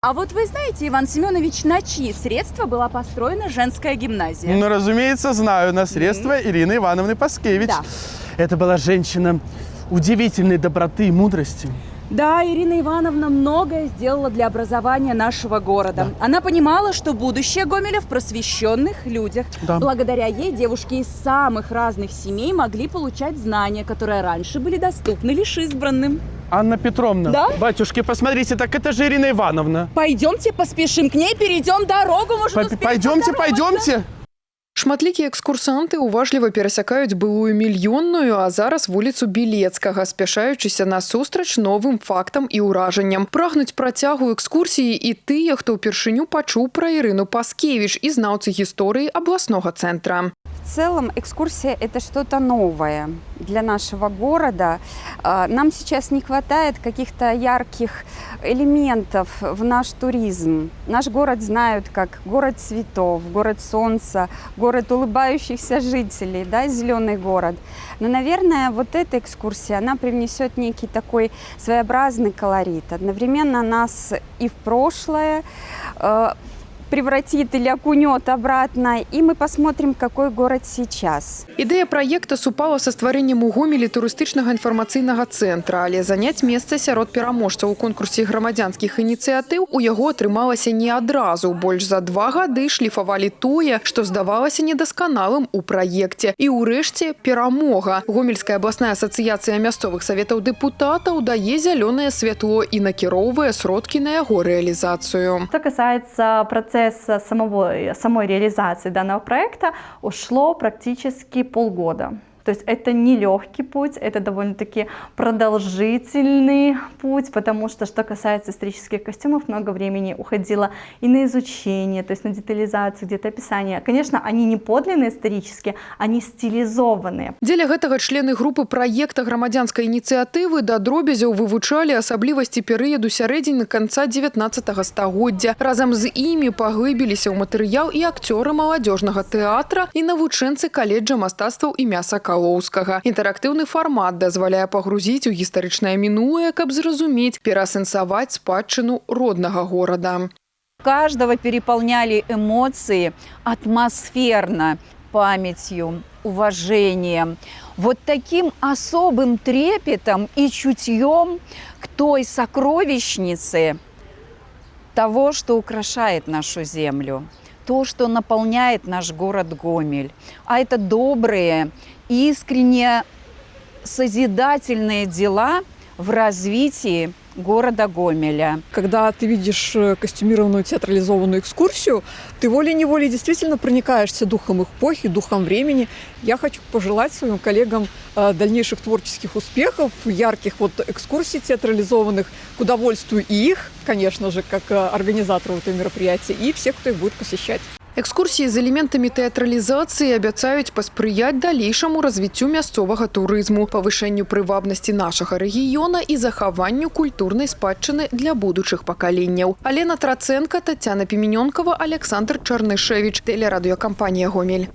А вот вы знаете, Иван Семенович, на чьи средства была построена женская гимназия? Ну, разумеется, знаю. На средства Ирины Ивановны Паскевич. Да. Это была женщина удивительной доброты и мудрости. Да, Ирина Ивановна многое сделала для образования нашего города. Да. Она понимала, что будущее Гомеля в просвещенных людях. Да. Благодаря ей девушки из самых разных семей могли получать знания, которые раньше были доступны лишь избранным. Анна Петровна, да? Батюшки, посмотрите, так это же Ирина Ивановна. Пойдемте поспешим к ней, перейдем дорогу, может, Пойдемте. Шматлікія экскурсанты уважліва перасякаюць былую мільённую, а зараз вуліцу Білецкага, спяшаючыся насустрач новым фактам і ўражанням. Прагнуць працягу экскурсіі і тыя, хто ўпершыню пачуў пра Ирину Паскевич і знаўцы гісторыі абласнога цэнтра. В целом экскурсия – это что-то новое для нашего города. Нам сейчас не хватает каких-то ярких элементов в наш туризм. Наш город знают как город цветов, город солнца, город улыбающихся жителей, да, зеленый город. Но, наверное, вот эта экскурсия, она привнесет некий такой своеобразный колорит. Одновременно нас и в прошлое превратит или окунет обратно, и мы посмотрим, какой город сейчас. Ідэя праекта супала са стварэннем у Гомелі турыстычнага інфармацыйнага цэнтра, але заняць месца сярод пераможцаў у конкурсе грамадзянскіх ініцыятыў у яго атрымалася не адразу. Больш за 2 гады шліфавалі тое, што здавалася недасканалым у праекце. І ўрэшце перамога. Гомельская абласная асацыяцыя мясцовых саветаў дэпутатаў дае зялёнае святло і накіроўвае сродкі на яго рэалізацыю. Что касается процесса самой реализации данного проекта, ушло практически полгода. То есть это не легкий путь, это довольно-таки продолжительный путь, потому что касается исторических костюмов, много времени уходило и на изучение, то есть на детализацию, где-то описание. Конечно, они не подлинные исторические, они стилизованные. Дзеля гэтага члены групы праекта грамадзянскай ініцыятывы да дробязяў вывучалі асаблівасці перыяду сярэдзіны канца 19 стагоддзя. Разам з імі паглыбіліся ў матэрыял і акцёры маладзёжнага тэатра і навучэнцы каледжа мастацтваў імя Сакалоўскага. Інтэрактыўны фармат дазваляе пагрузіць у гістарычнае мінулае, каб зразумець, пераасэнсаваць спадчыну роднага горада. Каждого переполняли эмоции атмосферно, памятью, уважением, вот таким особым трепетом и чутьем к той сокровищнице того, что украшает нашу землю, то, что наполняет наш город Гомель. А это добрые, искренне созидательные дела в развитии города Гомеля. Когда ты видишь костюмированную театрализованную экскурсию, ты волей-неволей действительно проникаешься духом эпохи, духом времени. Я хочу пожелать своим коллегам дальнейших творческих успехов, ярких экскурсий театрализованных, к удовольствию и их, конечно же, как организаторов этого мероприятия, и всех, кто их будет посещать. Экскурсіі з элементамі тэатралізацыі абяцаюць паспрыяць далейшаму развіццю мясцовага турызму, павышэнню прывабнасці нашага рэгіёна і захаванню культурнай спадчыны для будучых пакаленняў. Алена Трацэнка, Тацяна Піменёнкава, Александр Чарнышевіч, тэлерадыёкампанія «Гомель».